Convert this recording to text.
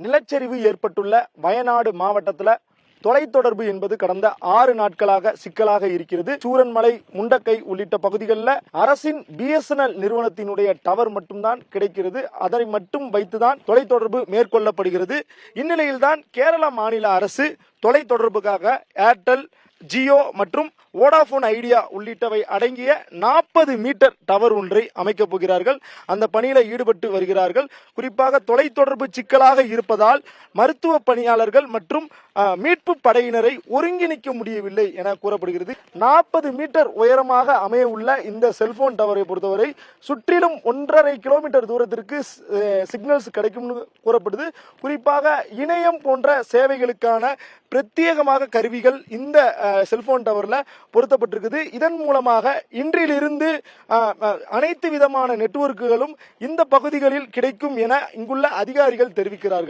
நிலச்சரிவு ஏற்பட்டுள்ள வயநாடு மாவட்டத்தில் தொலைத்தொடர்பு என்பது கடந்த 6 நாட்களாக சிக்கலாக இருக்கிறது. சூரன்மலை, முண்டக்கை உள்ளிட்ட பகுதிகளில் அரசின் BSNL நிறுவனத்தினுடைய டவர் மட்டும்தான் கிடைக்கிறது. அதை மட்டும் வைத்துதான் தொலைத்தொடர்பு மேற்கொள்ளப்படுகிறது. இந்நிலையில்தான் கேரள மாநில அரசு தொலைத்தொடர்புக்காக ஏர்டெல், ஜியோ மற்றும் வோடாபோன் ஐடியா உள்ளிட்டவை அடங்கிய 40 மீட்டர் டவர் ஒன்றை அமைக்கப் போகிறார்கள். அந்த பணியில ஈடுபட்டு வருகிறார்கள். குறிப்பாக தொலைத்தொடர்பு சிக்கலாக இருப்பதால் மருத்துவ பணியாளர்கள் மற்றும் மீட்பு படையினரை ஒருங்கிணைக்க முடியவில்லை என கூறப்படுகிறது. 40 மீட்டர் உயரமாக அமைய உள்ள இந்த செல்போன் டவரை பொறுத்தவரை சுற்றிலும் 1.5 கிலோமீட்டர் தூரத்திற்கு சிக்னல்ஸ் கிடைக்கும் கூறப்படுது. குறிப்பாக இணையம் போன்ற சேவைகளுக்கான பிரத்யேகமாக கருவிகள் இந்த செல்போன் டவர்ல பொருத்தப்பட்டிருக்குது. இதன் மூலமாக இன்றிலிருந்து அனைத்து விதமான நெட்வொர்க்குகளும் இந்த பகுதிகளில் கிடைக்கும் என இங்குள்ள அதிகாரிகள் தெரிவிக்கிறார்கள்.